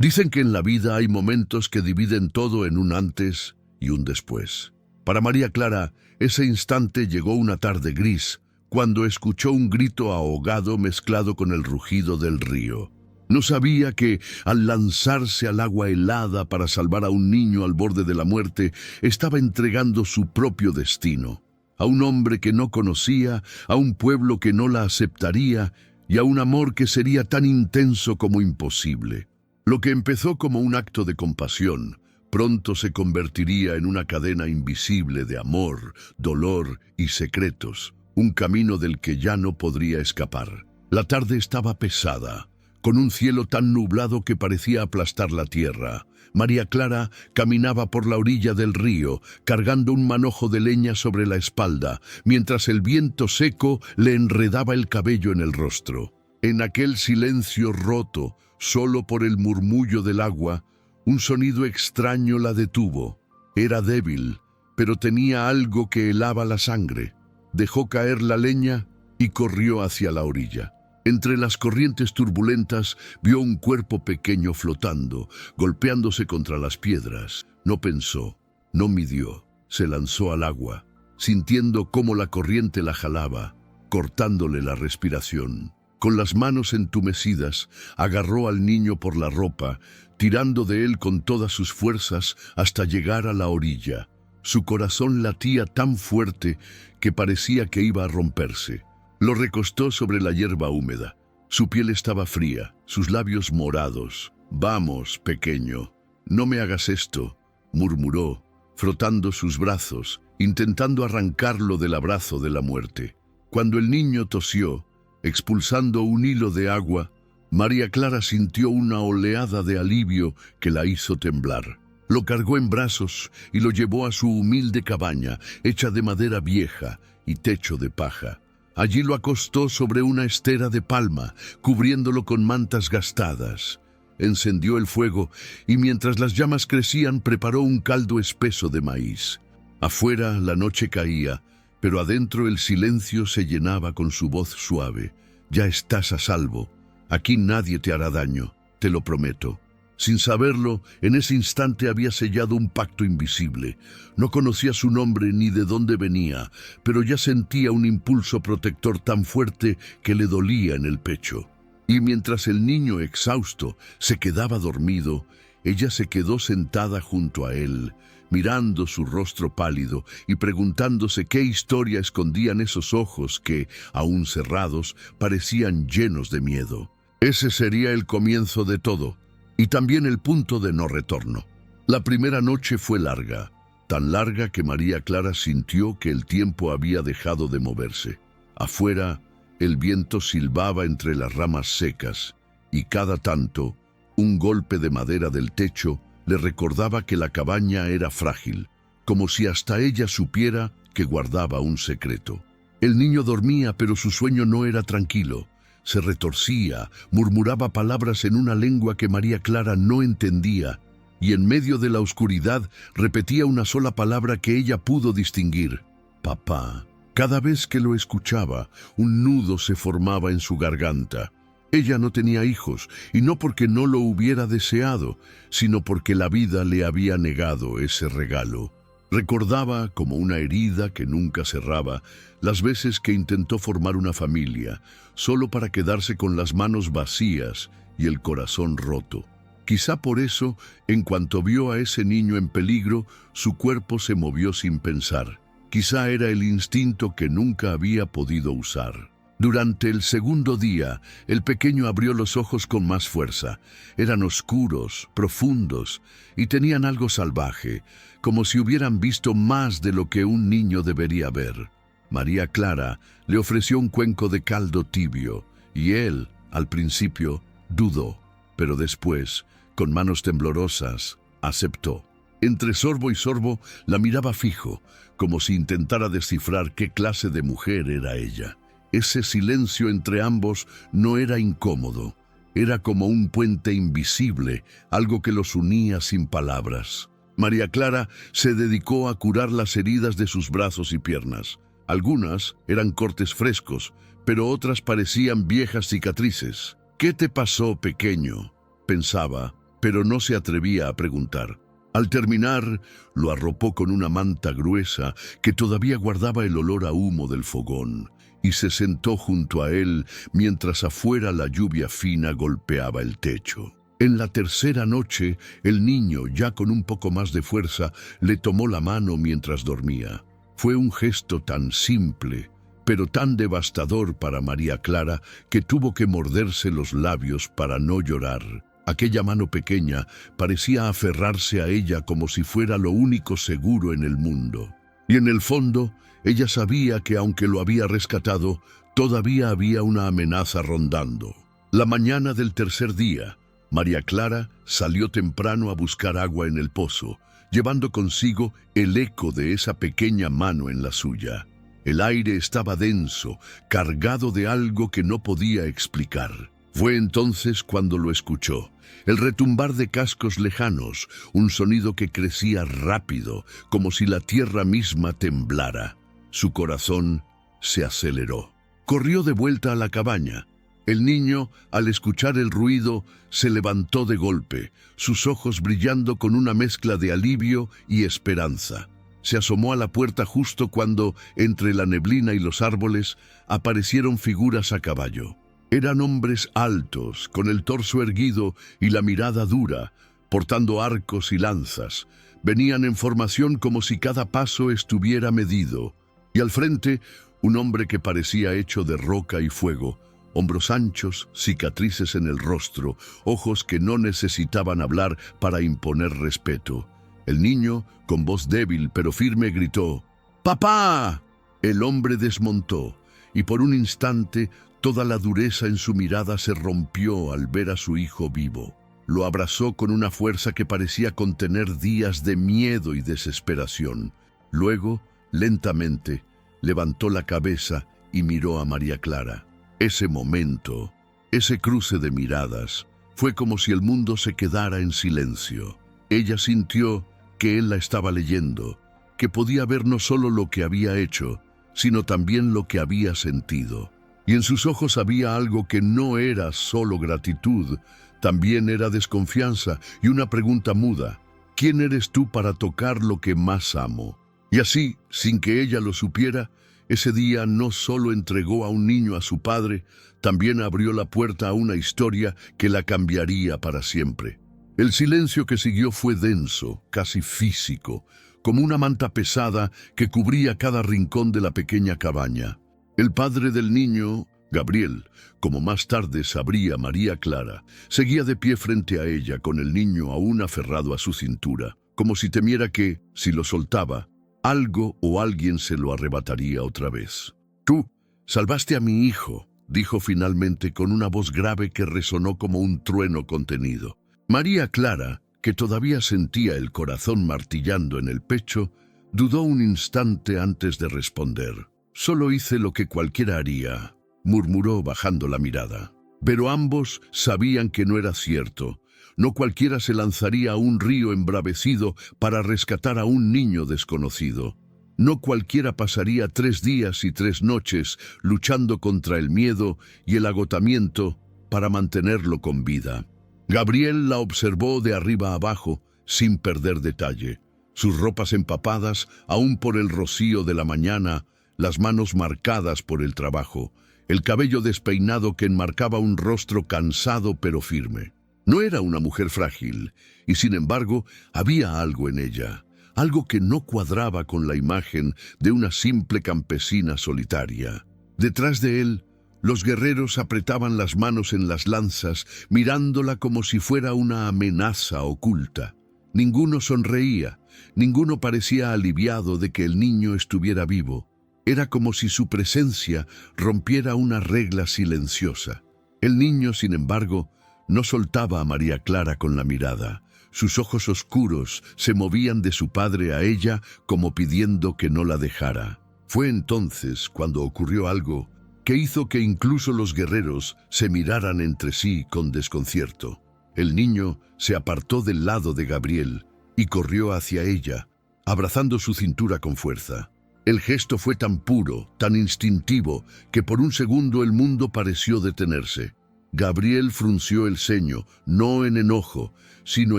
Dicen que en la vida hay momentos que dividen todo en un antes y un después. Para María Clara, ese instante llegó una tarde gris, cuando escuchó un grito ahogado mezclado con el rugido del río. No sabía que, al lanzarse al agua helada para salvar a un niño al borde de la muerte, estaba entregando su propio destino. A un hombre que no conocía, a un pueblo que no la aceptaría y a un amor que sería tan intenso como imposible. Lo que empezó como un acto de compasión, pronto se convertiría en una cadena invisible de amor, dolor y secretos, un camino del que ya no podría escapar. La tarde estaba pesada, con un cielo tan nublado que parecía aplastar la tierra. María Clara caminaba por la orilla del río, cargando un manojo de leña sobre la espalda, mientras el viento seco le enredaba el cabello en el rostro. En aquel silencio roto, solo por el murmullo del agua, un sonido extraño la detuvo. Era débil, pero tenía algo que helaba la sangre. Dejó caer la leña y corrió hacia la orilla. Entre las corrientes turbulentas vio un cuerpo pequeño flotando, golpeándose contra las piedras. No pensó, no midió, se lanzó al agua, sintiendo cómo la corriente la jalaba, cortándole la respiración. Con las manos entumecidas, agarró al niño por la ropa, tirando de él con todas sus fuerzas hasta llegar a la orilla. Su corazón latía tan fuerte que parecía que iba a romperse. Lo recostó sobre la hierba húmeda. Su piel estaba fría, sus labios morados. «Vamos, pequeño, no me hagas esto», murmuró, frotando sus brazos, intentando arrancarlo del abrazo de la muerte. Cuando el niño tosió, expulsando un hilo de agua, María Clara sintió una oleada de alivio que la hizo temblar. Lo cargó en brazos y lo llevó a su humilde cabaña, hecha de madera vieja y techo de paja. Allí lo acostó sobre una estera de palma, cubriéndolo con mantas gastadas. Encendió el fuego y mientras las llamas crecían preparó un caldo espeso de maíz. Afuera la noche caía, pero adentro el silencio se llenaba con su voz suave. «Ya estás a salvo. Aquí nadie te hará daño, te lo prometo». Sin saberlo, en ese instante había sellado un pacto invisible. No conocía su nombre ni de dónde venía, pero ya sentía un impulso protector tan fuerte que le dolía en el pecho. Y mientras el niño, exhausto, se quedaba dormido, ella se quedó sentada junto a él, mirando su rostro pálido y preguntándose qué historia escondían esos ojos que, aún cerrados, parecían llenos de miedo. Ese sería el comienzo de todo, y también el punto de no retorno. La primera noche fue larga, tan larga que María Clara sintió que el tiempo había dejado de moverse. Afuera, el viento silbaba entre las ramas secas, y cada tanto, un golpe de madera del techo le recordaba que la cabaña era frágil, como si hasta ella supiera que guardaba un secreto. El niño dormía, pero su sueño no era tranquilo. Se retorcía, murmuraba palabras en una lengua que María Clara no entendía, y en medio de la oscuridad repetía una sola palabra que ella pudo distinguir: «Papá». Cada vez que lo escuchaba, un nudo se formaba en su garganta. Ella no tenía hijos, y no porque no lo hubiera deseado, sino porque la vida le había negado ese regalo. Recordaba, como una herida que nunca cerraba, las veces que intentó formar una familia, solo para quedarse con las manos vacías y el corazón roto. Quizá por eso, en cuanto vio a ese niño en peligro, su cuerpo se movió sin pensar. Quizá era el instinto que nunca había podido usar. Durante el segundo día, el pequeño abrió los ojos con más fuerza. Eran oscuros, profundos, y tenían algo salvaje, como si hubieran visto más de lo que un niño debería ver. María Clara le ofreció un cuenco de caldo tibio, y él, al principio, dudó, pero después, con manos temblorosas, aceptó. Entre sorbo y sorbo, la miraba fijo, como si intentara descifrar qué clase de mujer era ella. Ese silencio entre ambos no era incómodo, era como un puente invisible, algo que los unía sin palabras. María Clara se dedicó a curar las heridas de sus brazos y piernas. Algunas eran cortes frescos, pero otras parecían viejas cicatrices. «¿Qué te pasó, pequeño?», pensaba, pero no se atrevía a preguntar. Al terminar, lo arropó con una manta gruesa que todavía guardaba el olor a humo del fogón, y se sentó junto a él mientras afuera la lluvia fina golpeaba el techo. En la tercera noche, el niño, ya con un poco más de fuerza, le tomó la mano mientras dormía. Fue un gesto tan simple, pero tan devastador para María Clara que tuvo que morderse los labios para no llorar. Aquella mano pequeña parecía aferrarse a ella como si fuera lo único seguro en el mundo. Y en el fondo, ella sabía que aunque lo había rescatado, todavía había una amenaza rondando. La mañana del tercer día, María Clara salió temprano a buscar agua en el pozo, llevando consigo el eco de esa pequeña mano en la suya. El aire estaba denso, cargado de algo que no podía explicar. Fue entonces cuando lo escuchó. El retumbar de cascos lejanos, un sonido que crecía rápido, como si la tierra misma temblara. Su corazón se aceleró. Corrió de vuelta a la cabaña. El niño, al escuchar el ruido, se levantó de golpe, sus ojos brillando con una mezcla de alivio y esperanza. Se asomó a la puerta justo cuando, entre la neblina y los árboles, aparecieron figuras a caballo. Eran hombres altos, con el torso erguido y la mirada dura, portando arcos y lanzas. Venían en formación como si cada paso estuviera medido. Y al frente, un hombre que parecía hecho de roca y fuego, hombros anchos, cicatrices en el rostro, ojos que no necesitaban hablar para imponer respeto. El niño, con voz débil pero firme, gritó: ¡Papá! El hombre desmontó, y por un instante toda la dureza en su mirada se rompió al ver a su hijo vivo. Lo abrazó con una fuerza que parecía contener días de miedo y desesperación. Luego, lentamente, levantó la cabeza y miró a María Clara. Ese momento, ese cruce de miradas, fue como si el mundo se quedara en silencio. Ella sintió que él la estaba leyendo, que podía ver no solo lo que había hecho, sino también lo que había sentido. Y en sus ojos había algo que no era solo gratitud, también era desconfianza y una pregunta muda: ¿quién eres tú para tocar lo que más amo? Y así, sin que ella lo supiera, ese día no solo entregó a un niño a su padre, también abrió la puerta a una historia que la cambiaría para siempre. El silencio que siguió fue denso, casi físico, como una manta pesada que cubría cada rincón de la pequeña cabaña. El padre del niño, Gabriel, como más tarde sabría María Clara, seguía de pie frente a ella con el niño aún aferrado a su cintura, como si temiera que, si lo soltaba, algo o alguien se lo arrebataría otra vez. «Tú salvaste a mi hijo», dijo finalmente con una voz grave que resonó como un trueno contenido. María Clara, que todavía sentía el corazón martillando en el pecho, dudó un instante antes de responder. «Solo hice lo que cualquiera haría», murmuró bajando la mirada. Pero ambos sabían que no era cierto. No cualquiera se lanzaría a un río embravecido para rescatar a un niño desconocido. No cualquiera pasaría 3 días y 3 noches luchando contra el miedo y el agotamiento para mantenerlo con vida. Gabriel la observó de arriba abajo, sin perder detalle. Sus ropas empapadas, aún por el rocío de la mañana, las manos marcadas por el trabajo, el cabello despeinado que enmarcaba un rostro cansado pero firme. No era una mujer frágil, y sin embargo había algo en ella, algo que no cuadraba con la imagen de una simple campesina solitaria. Detrás de él, los guerreros apretaban las manos en las lanzas, mirándola como si fuera una amenaza oculta. Ninguno sonreía, ninguno parecía aliviado de que el niño estuviera vivo. Era como si su presencia rompiera una regla silenciosa. El niño, sin embargo, no soltaba a María Clara con la mirada. Sus ojos oscuros se movían de su padre a ella como pidiendo que no la dejara. Fue entonces cuando ocurrió algo que hizo que incluso los guerreros se miraran entre sí con desconcierto. El niño se apartó del lado de Gabriel y corrió hacia ella, abrazando su cintura con fuerza. El gesto fue tan puro, tan instintivo, que por un segundo el mundo pareció detenerse. Gabriel frunció el ceño, no en enojo, sino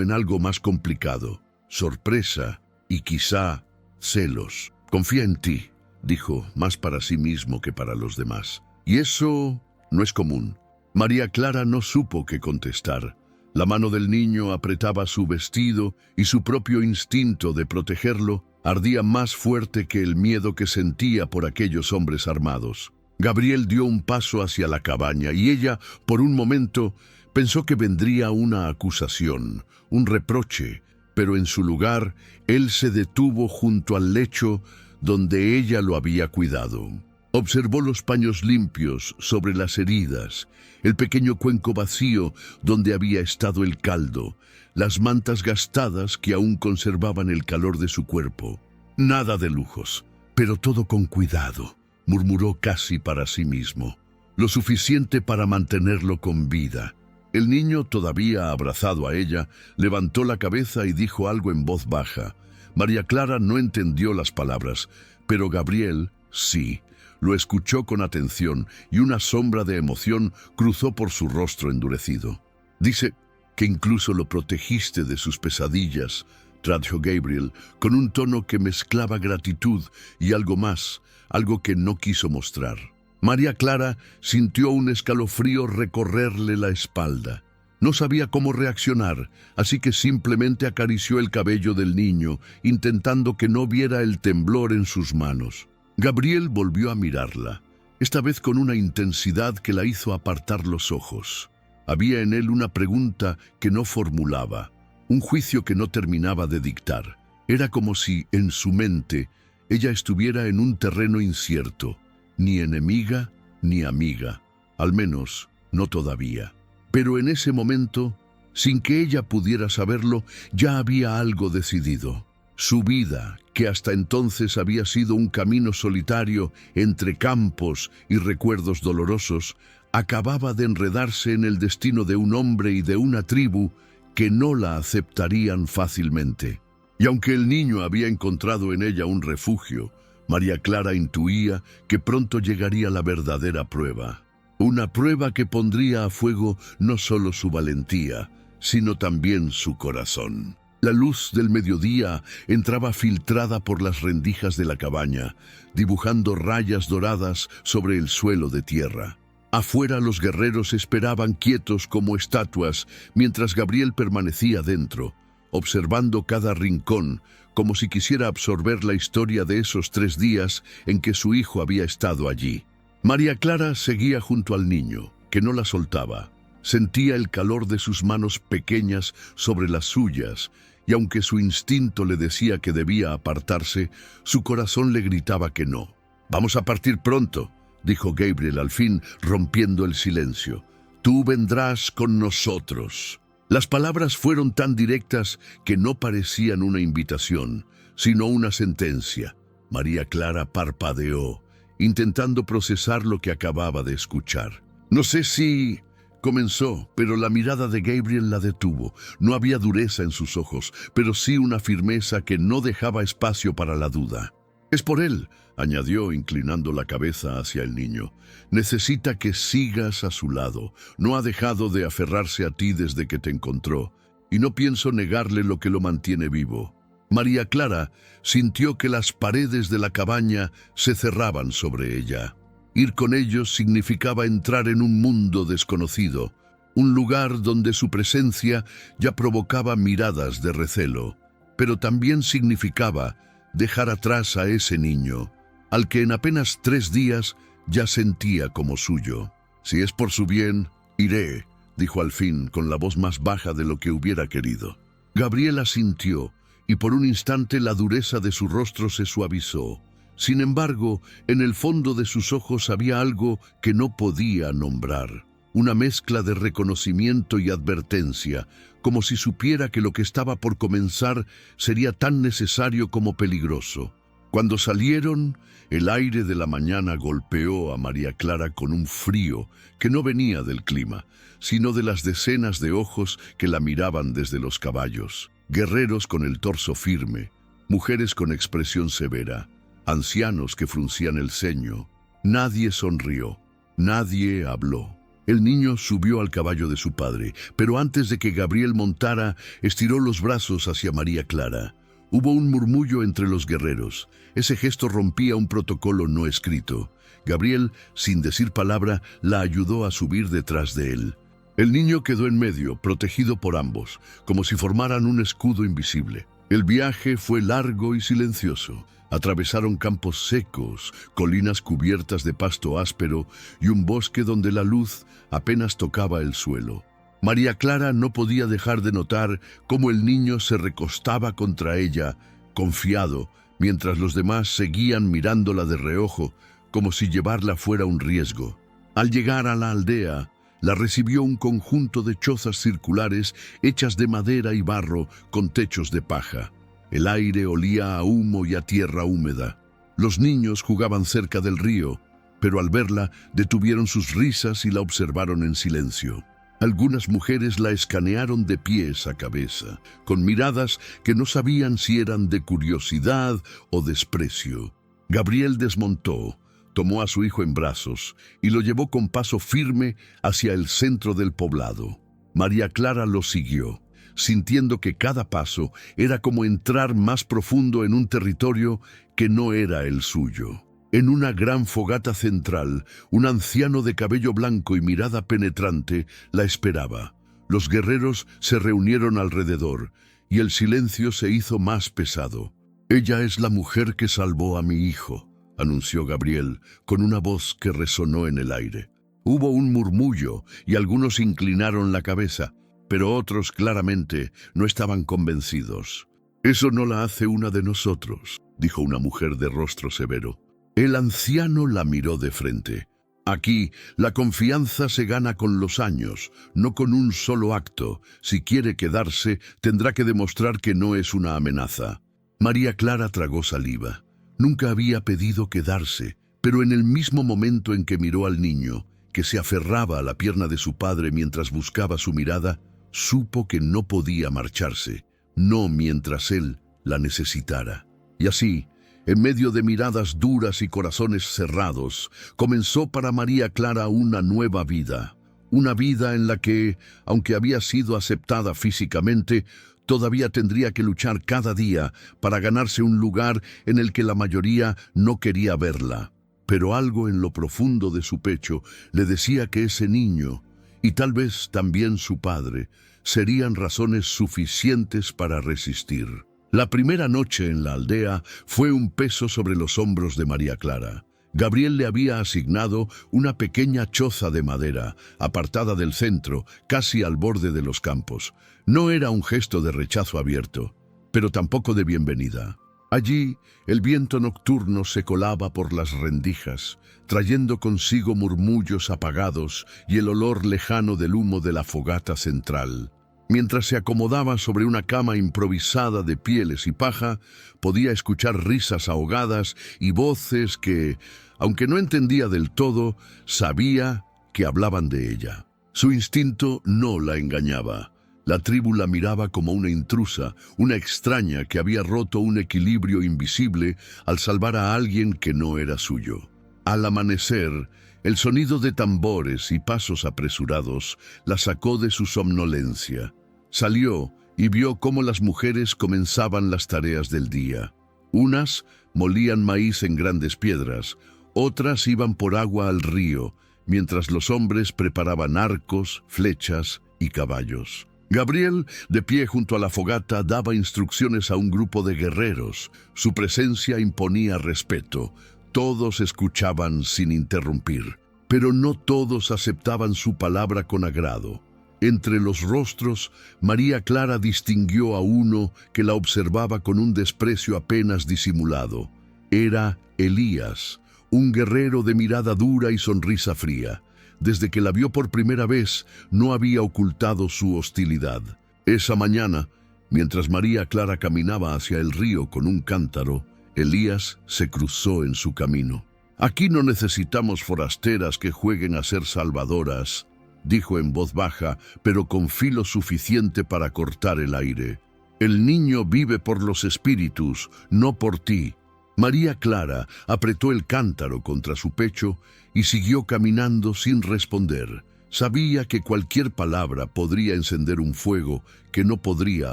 en algo más complicado: sorpresa y quizá celos. «Confía en ti», dijo, más para sí mismo que para los demás. «Y eso no es común». María Clara no supo qué contestar. La mano del niño apretaba su vestido y su propio instinto de protegerlo ardía más fuerte que el miedo que sentía por aquellos hombres armados. Gabriel dio un paso hacia la cabaña y ella, por un momento, pensó que vendría una acusación, un reproche, pero en su lugar, él se detuvo junto al lecho donde ella lo había cuidado. Observó los paños limpios sobre las heridas, el pequeño cuenco vacío donde había estado el caldo, las mantas gastadas que aún conservaban el calor de su cuerpo. Nada de lujos, pero todo con cuidado, murmuró casi para sí mismo. Lo suficiente para mantenerlo con vida. El niño, todavía abrazado a ella, levantó la cabeza y dijo algo en voz baja. María Clara no entendió las palabras, pero Gabriel sí. Lo escuchó con atención y una sombra de emoción cruzó por su rostro endurecido. «Dice que incluso lo protegiste de sus pesadillas», tradujo Gabriel, con un tono que mezclaba gratitud y algo más, algo que no quiso mostrar. María Clara sintió un escalofrío recorrerle la espalda. No sabía cómo reaccionar, así que simplemente acarició el cabello del niño, intentando que no viera el temblor en sus manos. Gabriel volvió a mirarla, esta vez con una intensidad que la hizo apartar los ojos. Había en él una pregunta que no formulaba, un juicio que no terminaba de dictar. Era como si, en su mente, ella estuviera en un terreno incierto, ni enemiga ni amiga, al menos no todavía. Pero en ese momento, sin que ella pudiera saberlo, ya había algo decidido. Su vida, que hasta entonces había sido un camino solitario entre campos y recuerdos dolorosos, acababa de enredarse en el destino de un hombre y de una tribu que no la aceptarían fácilmente. Y aunque el niño había encontrado en ella un refugio, María Clara intuía que pronto llegaría la verdadera prueba. Una prueba que pondría a fuego no solo su valentía, sino también su corazón. La luz del mediodía entraba filtrada por las rendijas de la cabaña, dibujando rayas doradas sobre el suelo de tierra. Afuera los guerreros esperaban quietos como estatuas, mientras Gabriel permanecía dentro, observando cada rincón, como si quisiera absorber la historia de esos 3 días en que su hijo había estado allí. María Clara seguía junto al niño, que no la soltaba. Sentía el calor de sus manos pequeñas sobre las suyas, y aunque su instinto le decía que debía apartarse, su corazón le gritaba que no. «Vamos a partir pronto», dijo Gabriel al fin, rompiendo el silencio. «Tú vendrás con nosotros». Las palabras fueron tan directas que no parecían una invitación, sino una sentencia. María Clara parpadeó, intentando procesar lo que acababa de escuchar. «No sé si...» comenzó, pero la mirada de Gabriel la detuvo. No había dureza en sus ojos, pero sí una firmeza que no dejaba espacio para la duda. «Es por él», añadió, inclinando la cabeza hacia el niño. «Necesita que sigas a su lado. No ha dejado de aferrarse a ti desde que te encontró, y no pienso negarle lo que lo mantiene vivo». María Clara sintió que las paredes de la cabaña se cerraban sobre ella. Ir con ellos significaba entrar en un mundo desconocido, un lugar donde su presencia ya provocaba miradas de recelo, pero también significaba dejar atrás a ese niño, al que en apenas 3 días ya sentía como suyo. «Si es por su bien, iré», dijo al fin, con la voz más baja de lo que hubiera querido. Gabriel asintió, y por un instante la dureza de su rostro se suavizó. Sin embargo, en el fondo de sus ojos había algo que no podía nombrar, una mezcla de reconocimiento y advertencia, como si supiera que lo que estaba por comenzar sería tan necesario como peligroso. Cuando salieron, el aire de la mañana golpeó a María Clara con un frío que no venía del clima, sino de las decenas de ojos que la miraban desde los caballos. Guerreros con el torso firme, mujeres con expresión severa, ancianos que fruncían el ceño. Nadie sonrió, nadie habló. El niño subió al caballo de su padre, pero antes de que Gabriel montara, estiró los brazos hacia María Clara. Hubo un murmullo entre los guerreros. Ese gesto rompía un protocolo no escrito. Gabriel, sin decir palabra, la ayudó a subir detrás de él. El niño quedó en medio, protegido por ambos, como si formaran un escudo invisible. El viaje fue largo y silencioso. Atravesaron campos secos, colinas cubiertas de pasto áspero y un bosque donde la luz apenas tocaba el suelo. María Clara no podía dejar de notar cómo el niño se recostaba contra ella, confiado, mientras los demás seguían mirándola de reojo, como si llevarla fuera un riesgo. Al llegar a la aldea, la recibió un conjunto de chozas circulares hechas de madera y barro con techos de paja. El aire olía a humo y a tierra húmeda. Los niños jugaban cerca del río, pero al verla detuvieron sus risas y la observaron en silencio. Algunas mujeres la escanearon de pies a cabeza, con miradas que no sabían si eran de curiosidad o desprecio. Gabriel desmontó, tomó a su hijo en brazos y lo llevó con paso firme hacia el centro del poblado. María Clara lo siguió, sintiendo que cada paso era como entrar más profundo en un territorio que no era el suyo. En una gran fogata central, un anciano de cabello blanco y mirada penetrante la esperaba. Los guerreros se reunieron alrededor y el silencio se hizo más pesado. «Ella es la mujer que salvó a mi hijo», anunció Gabriel con una voz que resonó en el aire. Hubo un murmullo y algunos inclinaron la cabeza, pero otros claramente no estaban convencidos. «Eso no la hace una de nosotros», dijo una mujer de rostro severo. El anciano la miró de frente. «Aquí, la confianza se gana con los años, no con un solo acto. Si quiere quedarse, tendrá que demostrar que no es una amenaza». María Clara tragó saliva. Nunca había pedido quedarse, pero en el mismo momento en que miró al niño, que se aferraba a la pierna de su padre mientras buscaba su mirada, supo que no podía marcharse, no mientras él la necesitara. Y así, en medio de miradas duras y corazones cerrados, comenzó para María Clara una nueva vida. Una vida en la que, aunque había sido aceptada físicamente, todavía tendría que luchar cada día para ganarse un lugar en el que la mayoría no quería verla. Pero algo en lo profundo de su pecho le decía que ese niño, y tal vez también su padre, serían razones suficientes para resistir. La primera noche en la aldea fue un peso sobre los hombros de María Clara. Gabriel le había asignado una pequeña choza de madera, apartada del centro, casi al borde de los campos. No era un gesto de rechazo abierto, pero tampoco de bienvenida. Allí, el viento nocturno se colaba por las rendijas, trayendo consigo murmullos apagados y el olor lejano del humo de la fogata central. Mientras se acomodaba sobre una cama improvisada de pieles y paja, podía escuchar risas ahogadas y voces que, aunque no entendía del todo, sabía que hablaban de ella. Su instinto no la engañaba. La tribu la miraba como una intrusa, una extraña que había roto un equilibrio invisible al salvar a alguien que no era suyo. Al amanecer, el sonido de tambores y pasos apresurados la sacó de su somnolencia. Salió y vio cómo las mujeres comenzaban las tareas del día. Unas molían maíz en grandes piedras, otras iban por agua al río, mientras los hombres preparaban arcos, flechas y caballos. Gabriel, de pie junto a la fogata, daba instrucciones a un grupo de guerreros. Su presencia imponía respeto. Todos escuchaban sin interrumpir, pero no todos aceptaban su palabra con agrado. Entre los rostros, María Clara distinguió a uno que la observaba con un desprecio apenas disimulado. Era Elías, un guerrero de mirada dura y sonrisa fría. Desde que la vio por primera vez, no había ocultado su hostilidad. Esa mañana, mientras María Clara caminaba hacia el río con un cántaro, Elías se cruzó en su camino. «Aquí no necesitamos forasteras que jueguen a ser salvadoras», dijo en voz baja, pero con filo suficiente para cortar el aire. «El niño vive por los espíritus, no por ti». María Clara apretó el cántaro contra su pecho y siguió caminando sin responder, Sabía que cualquier palabra podría encender un fuego que no podría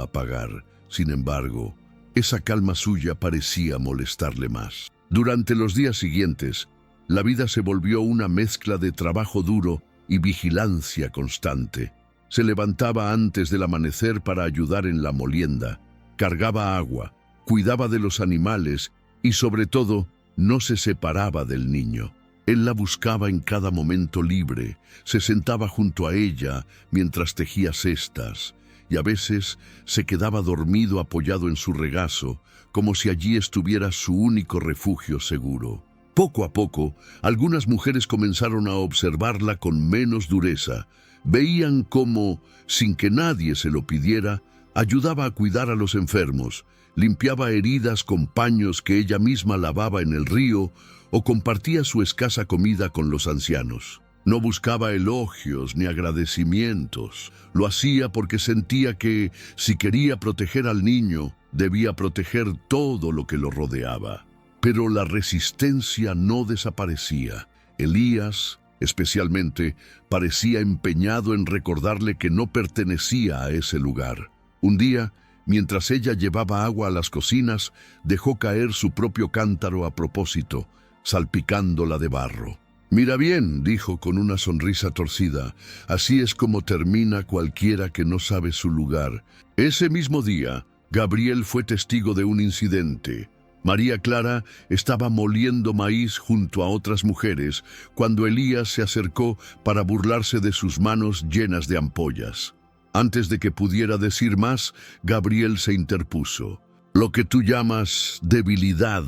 apagar. Sin embargo, esa calma suya parecía molestarle más. Durante los días siguientes, la vida se volvió una mezcla de trabajo duro y vigilancia constante. Se levantaba antes del amanecer para ayudar en la molienda, cargaba agua, cuidaba de los animales y, sobre todo, no se separaba del niño. Él la buscaba en cada momento libre, se sentaba junto a ella mientras tejía cestas, y a veces se quedaba dormido apoyado en su regazo, como si allí estuviera su único refugio seguro. Poco a poco, algunas mujeres comenzaron a observarla con menos dureza. Veían cómo, sin que nadie se lo pidiera, ayudaba a cuidar a los enfermos, limpiaba heridas con paños que ella misma lavaba en el río o compartía su escasa comida con los ancianos. No buscaba elogios ni agradecimientos. Lo hacía porque sentía que, si quería proteger al niño, debía proteger todo lo que lo rodeaba. Pero la resistencia no desaparecía. Elías, especialmente, parecía empeñado en recordarle que no pertenecía a ese lugar. Un día, mientras ella llevaba agua a las cocinas, dejó caer su propio cántaro a propósito, salpicándola de barro. «Mira bien», dijo con una sonrisa torcida, «así es como termina cualquiera que no sabe su lugar». Ese mismo día, Gabriel fue testigo de un incidente. María Clara estaba moliendo maíz junto a otras mujeres cuando Elías se acercó para burlarse de sus manos llenas de ampollas. Antes de que pudiera decir más, Gabriel se interpuso. «Lo que tú llamas debilidad»,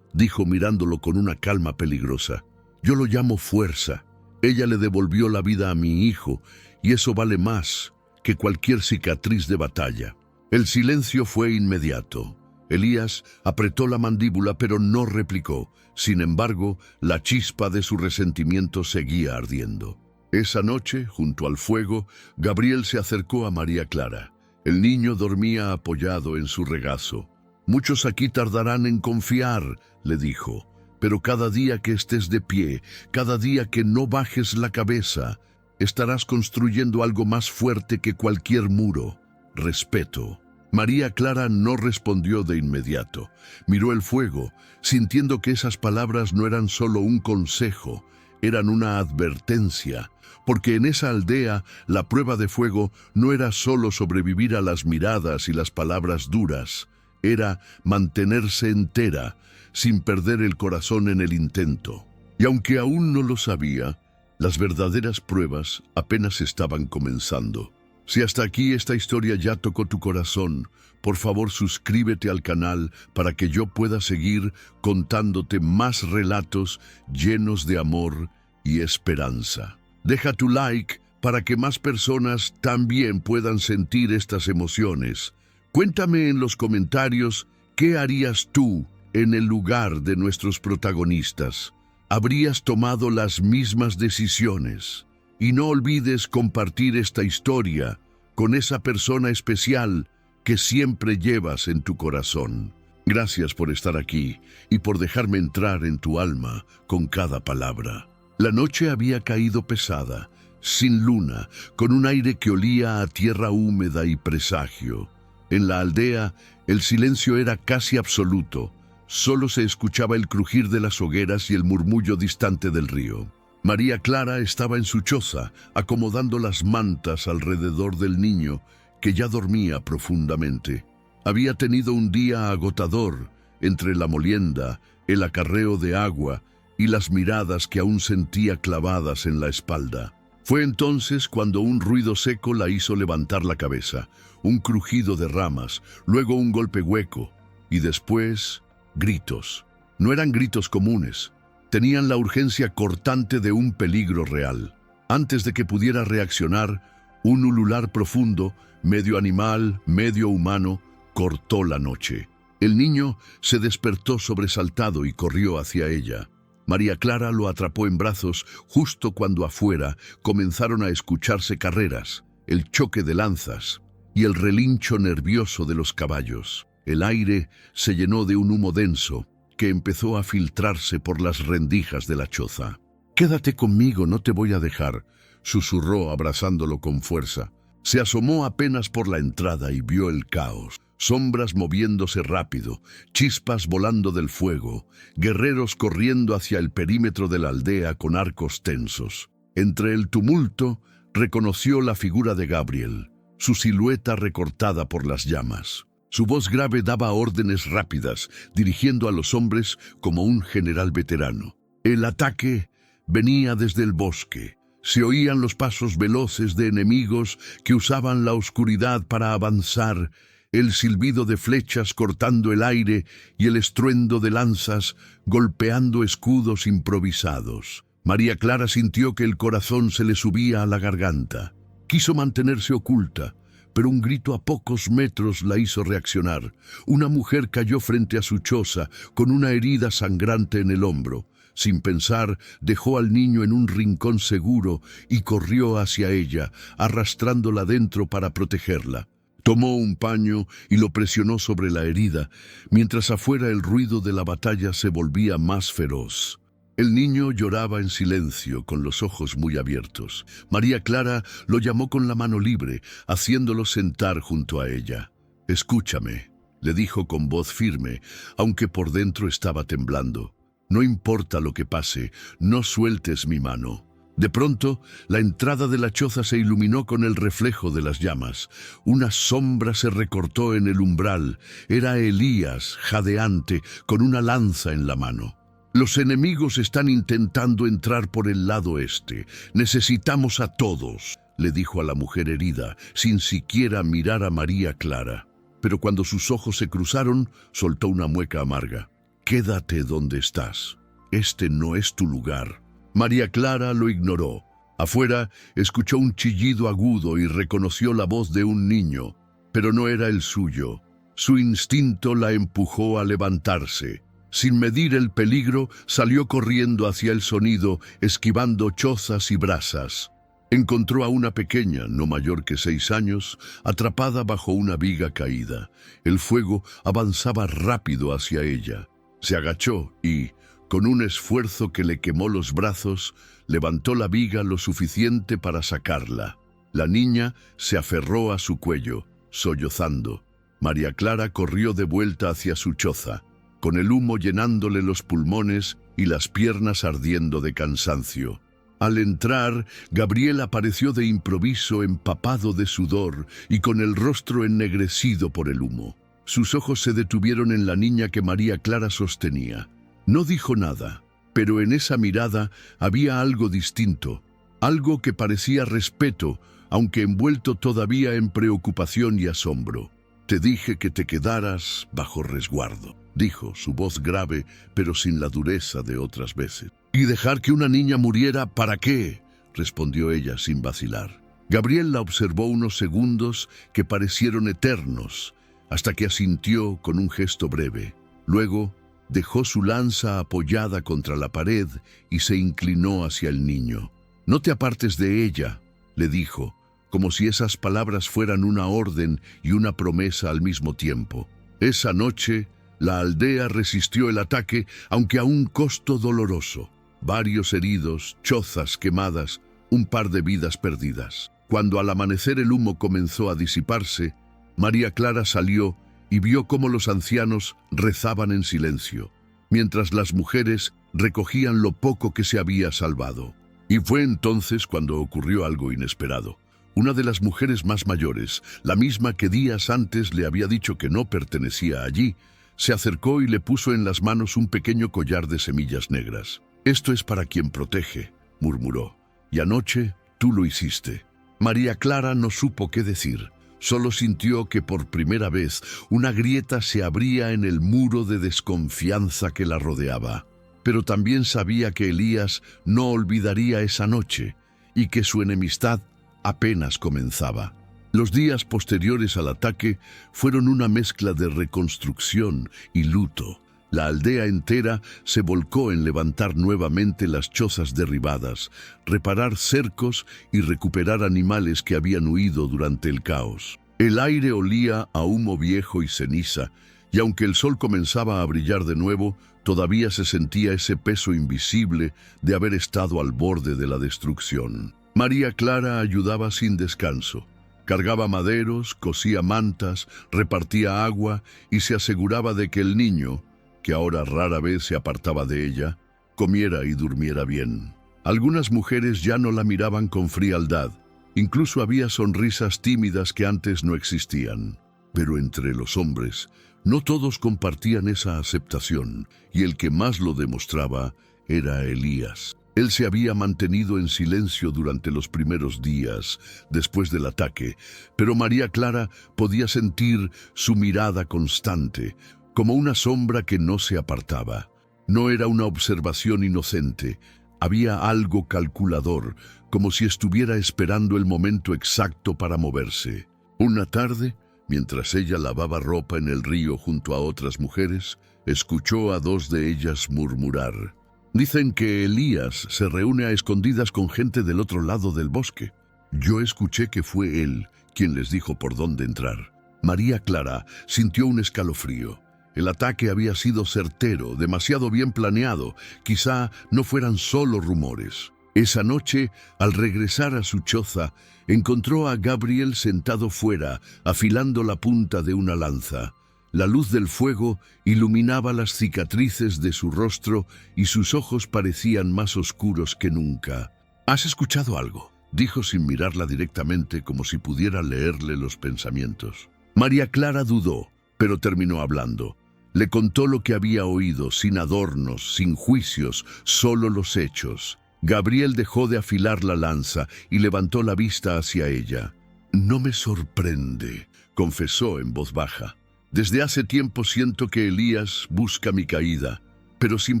dijo mirándolo con una calma peligrosa, «yo lo llamo fuerza. Ella le devolvió la vida a mi hijo, y eso vale más que cualquier cicatriz de batalla». El silencio fue inmediato. Elías apretó la mandíbula, pero no replicó. Sin embargo, la chispa de su resentimiento seguía ardiendo. Esa noche, junto al fuego, Gabriel se acercó a María Clara. El niño dormía apoyado en su regazo. «Muchos aquí tardarán en confiar», le dijo, «pero cada día que estés de pie, cada día que no bajes la cabeza, estarás construyendo algo más fuerte que cualquier muro: respeto». María Clara no respondió de inmediato. Miró el fuego, sintiendo que esas palabras no eran solo un consejo, eran una advertencia, porque en esa aldea la prueba de fuego no era solo sobrevivir a las miradas y las palabras duras, era mantenerse entera, sin perder el corazón en el intento. Y aunque aún no lo sabía, las verdaderas pruebas apenas estaban comenzando. Si hasta aquí esta historia ya tocó tu corazón, por favor suscríbete al canal para que yo pueda seguir contándote más relatos llenos de amor y esperanza. Deja tu like para que más personas también puedan sentir estas emociones. Cuéntame en los comentarios qué harías tú en el lugar de nuestros protagonistas. ¿Habrías tomado las mismas decisiones? Y no olvides compartir esta historia con esa persona especial que siempre llevas en tu corazón. Gracias por estar aquí y por dejarme entrar en tu alma con cada palabra. La noche había caído pesada, sin luna, con un aire que olía a tierra húmeda y presagio. En la aldea, el silencio era casi absoluto. Solo se escuchaba el crujir de las hogueras y el murmullo distante del río. María Clara estaba en su choza, acomodando las mantas alrededor del niño, que ya dormía profundamente. Había tenido un día agotador, entre la molienda, el acarreo de agua y las miradas que aún sentía clavadas en la espalda. Fue entonces cuando un ruido seco la hizo levantar la cabeza, un crujido de ramas, luego un golpe hueco, y después gritos. No eran gritos comunes. Tenían la urgencia cortante de un peligro real. Antes de que pudiera reaccionar, un ulular profundo, medio animal, medio humano, cortó la noche. El niño se despertó sobresaltado y corrió hacia ella. María Clara lo atrapó en brazos justo cuando afuera comenzaron a escucharse carreras, el choque de lanzas y el relincho nervioso de los caballos. El aire se llenó de un humo denso que empezó a filtrarse por las rendijas de la choza. «Quédate conmigo, no te voy a dejar», susurró abrazándolo con fuerza. Se asomó apenas por la entrada y vio el caos. Sombras moviéndose rápido, chispas volando del fuego, guerreros corriendo hacia el perímetro de la aldea con arcos tensos. Entre el tumulto, reconoció la figura de Gabriel, su silueta recortada por las llamas. Su voz grave daba órdenes rápidas, dirigiendo a los hombres como un general veterano. El ataque venía desde el bosque. Se oían los pasos veloces de enemigos que usaban la oscuridad para avanzar, el silbido de flechas cortando el aire y el estruendo de lanzas golpeando escudos improvisados. María Clara sintió que el corazón se le subía a la garganta. Quiso mantenerse oculta, pero un grito a pocos metros la hizo reaccionar. Una mujer cayó frente a su choza con una herida sangrante en el hombro. Sin pensar, dejó al niño en un rincón seguro y corrió hacia ella, arrastrándola dentro para protegerla. Tomó un paño y lo presionó sobre la herida, mientras afuera el ruido de la batalla se volvía más feroz. El niño lloraba en silencio, con los ojos muy abiertos. María Clara lo llamó con la mano libre, haciéndolo sentar junto a ella. «Escúchame», le dijo con voz firme, aunque por dentro estaba temblando. «No importa lo que pase, no sueltes mi mano». De pronto, la entrada de la choza se iluminó con el reflejo de las llamas. Una sombra se recortó en el umbral. Era Elías, jadeante, con una lanza en la mano. «Los enemigos están intentando entrar por el lado este. Necesitamos a todos», le dijo a la mujer herida, sin siquiera mirar a María Clara. Pero cuando sus ojos se cruzaron, soltó una mueca amarga. «Quédate donde estás. Este no es tu lugar». María Clara lo ignoró. Afuera escuchó un chillido agudo y reconoció la voz de un niño, pero no era el suyo. Su instinto la empujó a levantarse. Sin medir el peligro, salió corriendo hacia el sonido, esquivando chozas y brasas. Encontró a una pequeña, no mayor que 6 años, atrapada bajo una viga caída. El fuego avanzaba rápido hacia ella. Se agachó y, con un esfuerzo que le quemó los brazos, levantó la viga lo suficiente para sacarla. La niña se aferró a su cuello, sollozando. María Clara corrió de vuelta hacia su choza, con el humo llenándole los pulmones y las piernas ardiendo de cansancio. Al entrar, Gabriel apareció de improviso empapado de sudor y con el rostro ennegrecido por el humo. Sus ojos se detuvieron en la niña que María Clara sostenía. No dijo nada, pero en esa mirada había algo distinto, algo que parecía respeto, aunque envuelto todavía en preocupación y asombro. «Te dije que te quedaras bajo resguardo», dijo, su voz grave, pero sin la dureza de otras veces. «¿Y dejar que una niña muriera para qué?», respondió ella sin vacilar. Gabriel la observó unos segundos que parecieron eternos, hasta que asintió con un gesto breve. Luego, dejó su lanza apoyada contra la pared y se inclinó hacia el niño. «No te apartes de ella», le dijo, como si esas palabras fueran una orden y una promesa al mismo tiempo. Esa noche, la aldea resistió el ataque, aunque a un costo doloroso. Varios heridos, chozas quemadas, un par de vidas perdidas. Cuando al amanecer el humo comenzó a disiparse, María Clara salió y vio cómo los ancianos rezaban en silencio, mientras las mujeres recogían lo poco que se había salvado. Y fue entonces cuando ocurrió algo inesperado. Una de las mujeres más mayores, la misma que días antes le había dicho que no pertenecía allí, se acercó y le puso en las manos un pequeño collar de semillas negras. «Esto es para quien protege», murmuró, «y anoche tú lo hiciste». María Clara no supo qué decir. Solo sintió que por primera vez una grieta se abría en el muro de desconfianza que la rodeaba. Pero también sabía que Elías no olvidaría esa noche y que su enemistad apenas comenzaba. Los días posteriores al ataque fueron una mezcla de reconstrucción y luto. La aldea entera se volcó en levantar nuevamente las chozas derribadas, reparar cercos y recuperar animales que habían huido durante el caos. El aire olía a humo viejo y ceniza, y aunque el sol comenzaba a brillar de nuevo, todavía se sentía ese peso invisible de haber estado al borde de la destrucción. María Clara ayudaba sin descanso. Cargaba maderos, cosía mantas, repartía agua y se aseguraba de que el niño, que ahora rara vez se apartaba de ella, comiera y durmiera bien. Algunas mujeres ya no la miraban con frialdad. Incluso había sonrisas tímidas que antes no existían. Pero entre los hombres, no todos compartían esa aceptación, y el que más lo demostraba era Elías. Él se había mantenido en silencio durante los primeros días después del ataque, pero María Clara podía sentir su mirada constante, como una sombra que no se apartaba. No era una observación inocente, había algo calculador, como si estuviera esperando el momento exacto para moverse. Una tarde, mientras ella lavaba ropa en el río junto a otras mujeres, escuchó a dos de ellas murmurar: «Dicen que Elías se reúne a escondidas con gente del otro lado del bosque». Yo escuché que fue él quien les dijo por dónde entrar. María Clara sintió un escalofrío. El ataque había sido certero, demasiado bien planeado. Quizá no fueran solo rumores. Esa noche, al regresar a su choza, encontró a Gabriel sentado fuera, afilando la punta de una lanza. La luz del fuego iluminaba las cicatrices de su rostro y sus ojos parecían más oscuros que nunca. «¿Has escuchado algo?», dijo sin mirarla directamente, como si pudiera leerle los pensamientos. María Clara dudó, pero terminó hablando. Le contó lo que había oído, sin adornos, sin juicios, solo los hechos. Gabriel dejó de afilar la lanza y levantó la vista hacia ella. «No me sorprende», confesó en voz baja. «Desde hace tiempo siento que Elías busca mi caída, pero sin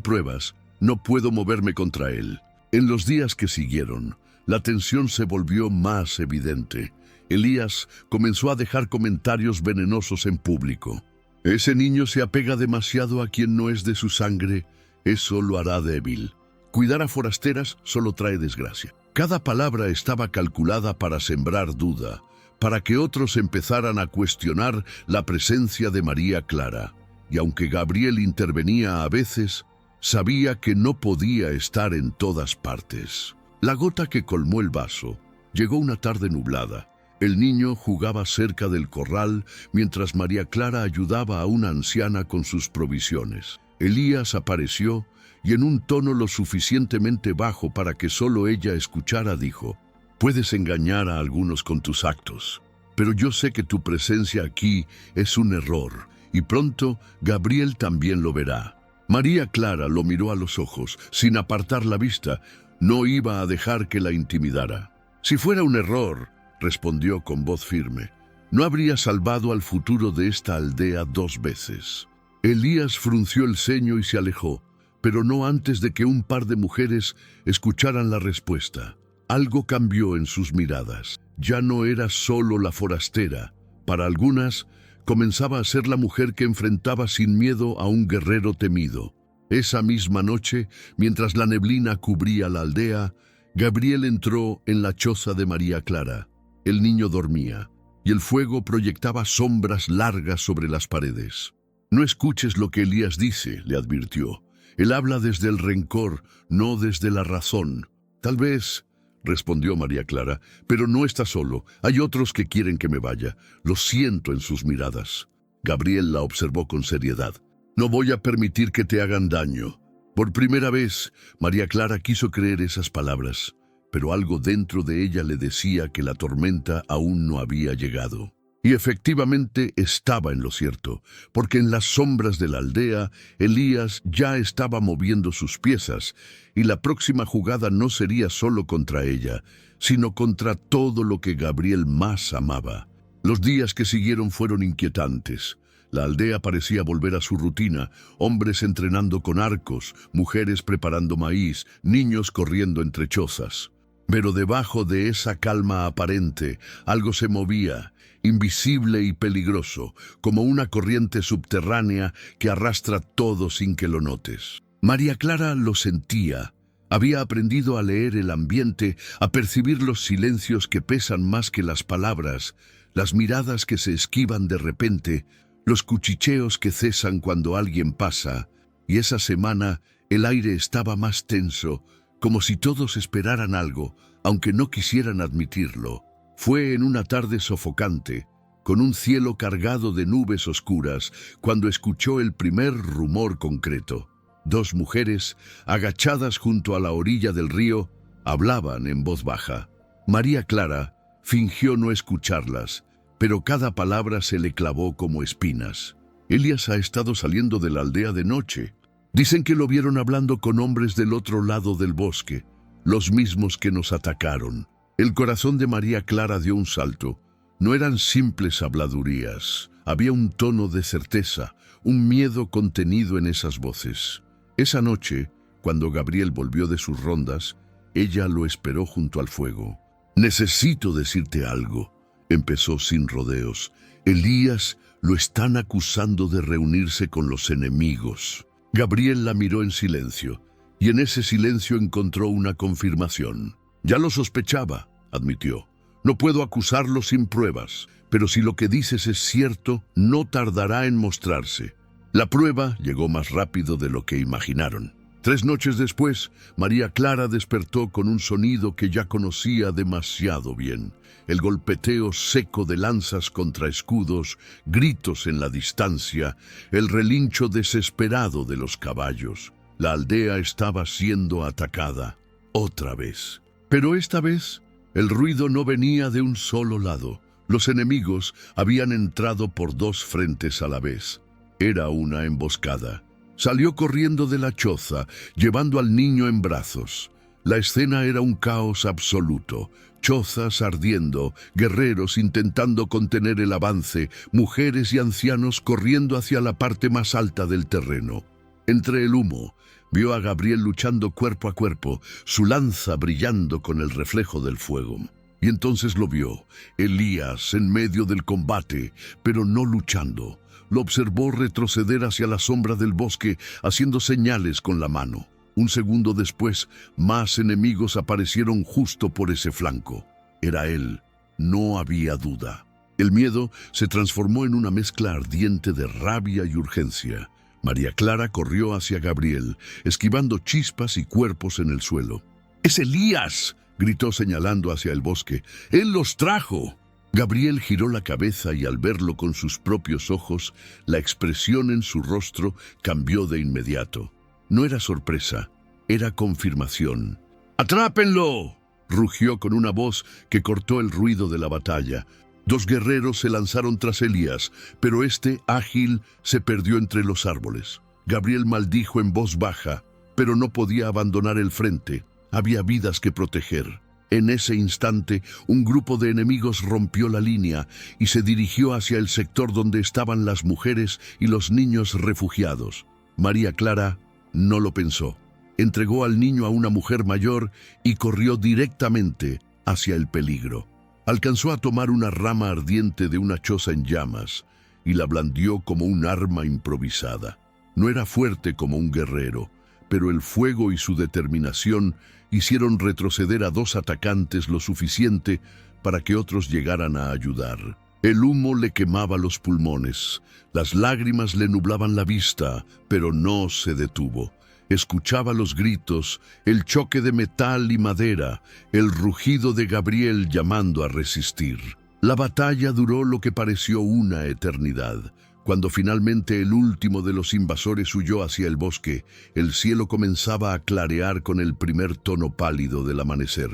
pruebas no puedo moverme contra él». En los días que siguieron, la tensión se volvió más evidente. Elías comenzó a dejar comentarios venenosos en público. «Ese niño se apega demasiado a quien no es de su sangre, eso lo hará débil. Cuidar a forasteras solo trae desgracia». Cada palabra estaba calculada para sembrar duda, para que otros empezaran a cuestionar la presencia de María Clara. Y aunque Gabriel intervenía a veces, sabía que no podía estar en todas partes. La gota que colmó el vaso llegó una tarde nublada. El niño jugaba cerca del corral mientras María Clara ayudaba a una anciana con sus provisiones. Elías apareció y en un tono lo suficientemente bajo para que solo ella escuchara dijo: «Puedes engañar a algunos con tus actos, pero yo sé que tu presencia aquí es un error, y pronto Gabriel también lo verá». María Clara lo miró a los ojos, sin apartar la vista. No iba a dejar que la intimidara. «Si fuera un error», respondió con voz firme, «no habría salvado al futuro de esta aldea 2 veces». Elías frunció el ceño y se alejó, pero no antes de que un par de mujeres escucharan la respuesta. Algo cambió en sus miradas. Ya no era solo la forastera. Para algunas, comenzaba a ser la mujer que enfrentaba sin miedo a un guerrero temido. Esa misma noche, mientras la neblina cubría la aldea, Gabriel entró en la choza de María Clara. El niño dormía, y el fuego proyectaba sombras largas sobre las paredes. «No escuches lo que Elías dice», le advirtió. «Él habla desde el rencor, no desde la razón». «Tal vez», respondió María Clara, «pero no está solo. Hay otros que quieren que me vaya. Lo siento en sus miradas». Gabriel la observó con seriedad. «No voy a permitir que te hagan daño». Por primera vez, María Clara quiso creer esas palabras, pero algo dentro de ella le decía que la tormenta aún no había llegado. Y efectivamente estaba en lo cierto, porque en las sombras de la aldea, Elías ya estaba moviendo sus piezas, y la próxima jugada no sería solo contra ella, sino contra todo lo que Gabriel más amaba. Los días que siguieron fueron inquietantes. La aldea parecía volver a su rutina, hombres entrenando con arcos, mujeres preparando maíz, niños corriendo entre chozas. Pero debajo de esa calma aparente, algo se movía, invisible y peligroso, como una corriente subterránea que arrastra todo sin que lo notes. María Clara lo sentía. Había aprendido a leer el ambiente, a percibir los silencios que pesan más que las palabras, las miradas que se esquivan de repente, los cuchicheos que cesan cuando alguien pasa. Y esa semana el aire estaba más tenso, como si todos esperaran algo, aunque no quisieran admitirlo. Fue en una tarde sofocante, con un cielo cargado de nubes oscuras, cuando escuchó el primer rumor concreto. Dos mujeres, agachadas junto a la orilla del río, hablaban en voz baja. María Clara fingió no escucharlas, pero cada palabra se le clavó como espinas. Elías ha estado saliendo de la aldea de noche. Dicen que lo vieron hablando con hombres del otro lado del bosque, los mismos que nos atacaron. El corazón de María Clara dio un salto. No eran simples habladurías. Había un tono de certeza, un miedo contenido en esas voces. Esa noche, cuando Gabriel volvió de sus rondas, ella lo esperó junto al fuego. «Necesito decirte algo», empezó sin rodeos. «Elías lo están acusando de reunirse con los enemigos». Gabriel la miró en silencio, y en ese silencio encontró una confirmación. «Ya lo sospechaba», admitió. «No puedo acusarlo sin pruebas, pero si lo que dices es cierto, no tardará en mostrarse». La prueba llegó más rápido de lo que imaginaron. 3 noches después, María Clara despertó con un sonido que ya conocía demasiado bien. El golpeteo seco de lanzas contra escudos, gritos en la distancia, el relincho desesperado de los caballos. La aldea estaba siendo atacada, otra vez. Pero esta vez, el ruido no venía de un solo lado. Los enemigos habían entrado por 2 frentes a la vez. Era una emboscada. Salió corriendo de la choza, llevando al niño en brazos. La escena era un caos absoluto. Chozas ardiendo, guerreros intentando contener el avance, mujeres y ancianos corriendo hacia la parte más alta del terreno. Entre el humo, vio a Gabriel luchando cuerpo a cuerpo, su lanza brillando con el reflejo del fuego. Y entonces lo vio, Elías en medio del combate, pero no luchando. Lo observó retroceder hacia la sombra del bosque, haciendo señales con la mano. Un segundo después, más enemigos aparecieron justo por ese flanco. Era él, no había duda. El miedo se transformó en una mezcla ardiente de rabia y urgencia. María Clara corrió hacia Gabriel, esquivando chispas y cuerpos en el suelo. «¡Es Elías!», gritó señalando hacia el bosque. «¡Él los trajo!». Gabriel giró la cabeza y al verlo con sus propios ojos, la expresión en su rostro cambió de inmediato. No era sorpresa, era confirmación. «¡Atrápenlo!», rugió con una voz que cortó el ruido de la batalla. 2 guerreros se lanzaron tras Elías, pero este, ágil, se perdió entre los árboles. Gabriel maldijo en voz baja, pero no podía abandonar el frente. Había vidas que proteger. En ese instante, un grupo de enemigos rompió la línea y se dirigió hacia el sector donde estaban las mujeres y los niños refugiados. María Clara no lo pensó. Entregó al niño a una mujer mayor y corrió directamente hacia el peligro. Alcanzó a tomar una rama ardiente de una choza en llamas y la blandió como un arma improvisada. No era fuerte como un guerrero, pero el fuego y su determinación hicieron retroceder a 2 atacantes lo suficiente para que otros llegaran a ayudar. El humo le quemaba los pulmones, las lágrimas le nublaban la vista, pero no se detuvo. Escuchaba los gritos, el choque de metal y madera, el rugido de Gabriel llamando a resistir. La batalla duró lo que pareció una eternidad. Cuando finalmente el último de los invasores huyó hacia el bosque, el cielo comenzaba a clarear con el primer tono pálido del amanecer.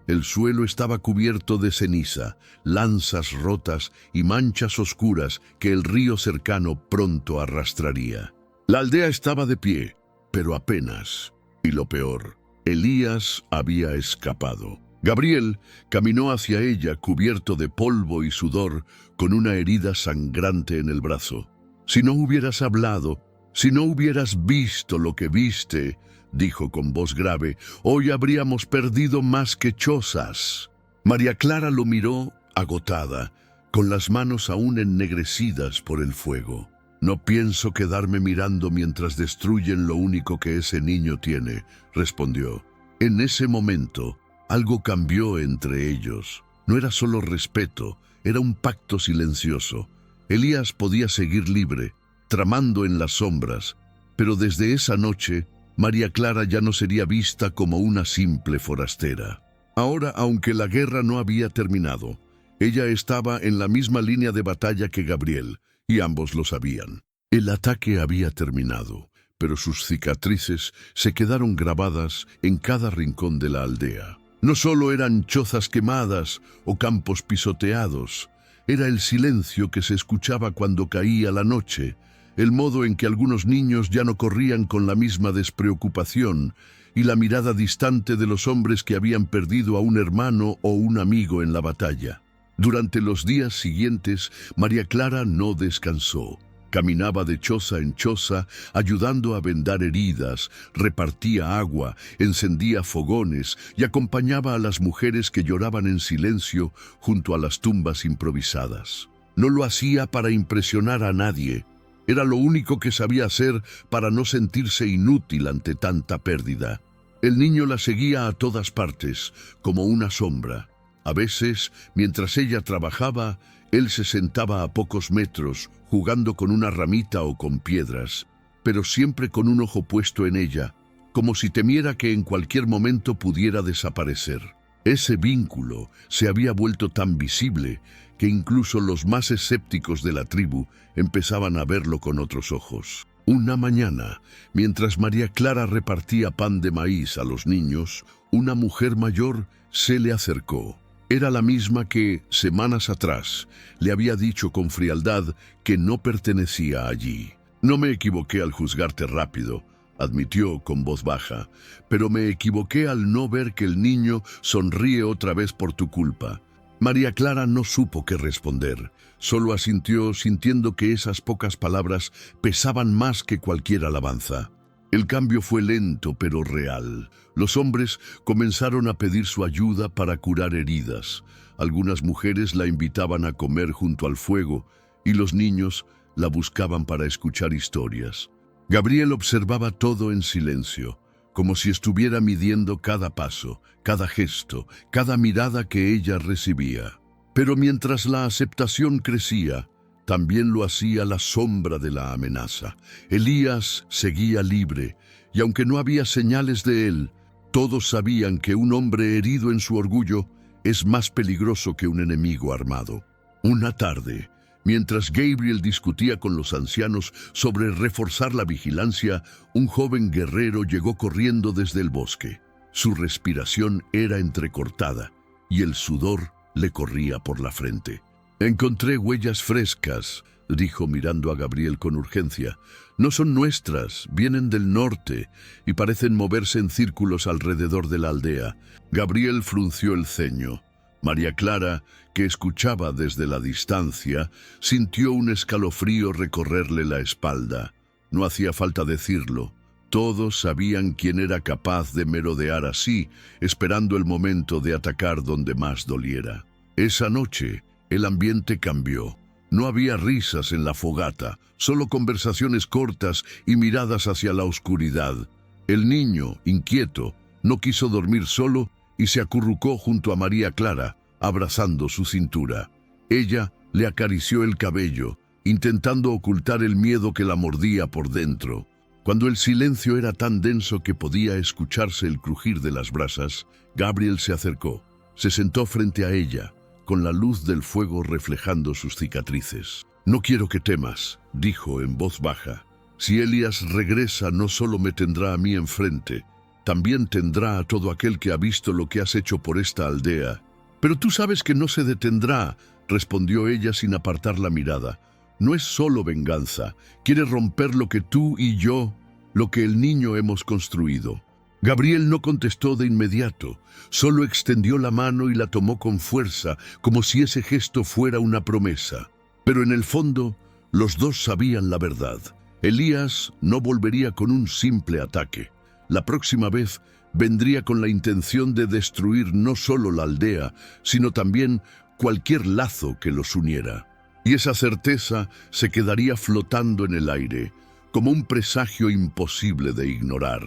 El suelo estaba cubierto de ceniza, lanzas rotas y manchas oscuras que el río cercano pronto arrastraría. La aldea estaba de pie, pero apenas. Y lo peor, Elías había escapado. Gabriel caminó hacia ella cubierto de polvo y sudor, con una herida sangrante en el brazo. «Si no hubieras hablado, si no hubieras visto lo que viste», dijo con voz grave, «hoy habríamos perdido más que chozas». María Clara lo miró agotada, con las manos aún ennegrecidas por el fuego. «No pienso quedarme mirando mientras destruyen lo único que ese niño tiene», respondió. En ese momento, algo cambió entre ellos. No era solo respeto, era un pacto silencioso. Elías podía seguir libre, tramando en las sombras, pero desde esa noche, María Clara ya no sería vista como una simple forastera. Ahora, aunque la guerra no había terminado, ella estaba en la misma línea de batalla que Gabriel, y ambos lo sabían. El ataque había terminado, pero sus cicatrices se quedaron grabadas en cada rincón de la aldea. No solo eran chozas quemadas o campos pisoteados, era el silencio que se escuchaba cuando caía la noche, el modo en que algunos niños ya no corrían con la misma despreocupación y la mirada distante de los hombres que habían perdido a un hermano o un amigo en la batalla. Durante los días siguientes, María Clara no descansó. Caminaba de choza en choza, ayudando a vendar heridas, repartía agua, encendía fogones y acompañaba a las mujeres que lloraban en silencio junto a las tumbas improvisadas. No lo hacía para impresionar a nadie. Era lo único que sabía hacer para no sentirse inútil ante tanta pérdida. El niño la seguía a todas partes, como una sombra. A veces, mientras ella trabajaba, él se sentaba a pocos metros, jugando con una ramita o con piedras, pero siempre con un ojo puesto en ella, como si temiera que en cualquier momento pudiera desaparecer. Ese vínculo se había vuelto tan visible que incluso los más escépticos de la tribu empezaban a verlo con otros ojos. Una mañana, mientras María Clara repartía pan de maíz a los niños, una mujer mayor se le acercó. Era la misma que, semanas atrás, le había dicho con frialdad que no pertenecía allí. «No me equivoqué al juzgarte rápido», admitió con voz baja, «pero me equivoqué al no ver que el niño sonríe otra vez por tu culpa». María Clara no supo qué responder. Solo asintió, sintiendo que esas pocas palabras pesaban más que cualquier alabanza. El cambio fue lento pero real. Los hombres comenzaron a pedir su ayuda para curar heridas. Algunas mujeres la invitaban a comer junto al fuego y los niños la buscaban para escuchar historias. Gabriel observaba todo en silencio, como si estuviera midiendo cada paso, cada gesto, cada mirada que ella recibía. Pero mientras la aceptación crecía, también lo hacía la sombra de la amenaza. Elías seguía libre, y aunque no había señales de él, todos sabían que un hombre herido en su orgullo es más peligroso que un enemigo armado. Una tarde, mientras Gabriel discutía con los ancianos sobre reforzar la vigilancia, un joven guerrero llegó corriendo desde el bosque. Su respiración era entrecortada y el sudor le corría por la frente. «Encontré huellas frescas», dijo mirando a Gabriel con urgencia. «No son nuestras, vienen del norte y parecen moverse en círculos alrededor de la aldea». Gabriel frunció el ceño. María Clara, que escuchaba desde la distancia, sintió un escalofrío recorrerle la espalda. No hacía falta decirlo. Todos sabían quién era capaz de merodear así, esperando el momento de atacar donde más doliera. Esa noche, el ambiente cambió. No había risas en la fogata, solo conversaciones cortas y miradas hacia la oscuridad. El niño, inquieto, no quiso dormir solo y se acurrucó junto a María Clara, abrazando su cintura. Ella le acarició el cabello, intentando ocultar el miedo que la mordía por dentro. Cuando el silencio era tan denso que podía escucharse el crujir de las brasas, Gabriel se acercó. Se sentó frente a ella, con la luz del fuego reflejando sus cicatrices. «No quiero que temas», dijo en voz baja. «Si Elías regresa, no solo me tendrá a mí enfrente, también tendrá a todo aquel que ha visto lo que has hecho por esta aldea». «Pero tú sabes que no se detendrá», respondió ella sin apartar la mirada. «No es solo venganza, quiere romper lo que tú y yo, lo que el niño hemos construido». Gabriel no contestó de inmediato, solo extendió la mano y la tomó con fuerza, como si ese gesto fuera una promesa. Pero en el fondo, los dos sabían la verdad. Elías no volvería con un simple ataque. La próxima vez vendría con la intención de destruir no solo la aldea, sino también cualquier lazo que los uniera. Y esa certeza se quedaría flotando en el aire, como un presagio imposible de ignorar.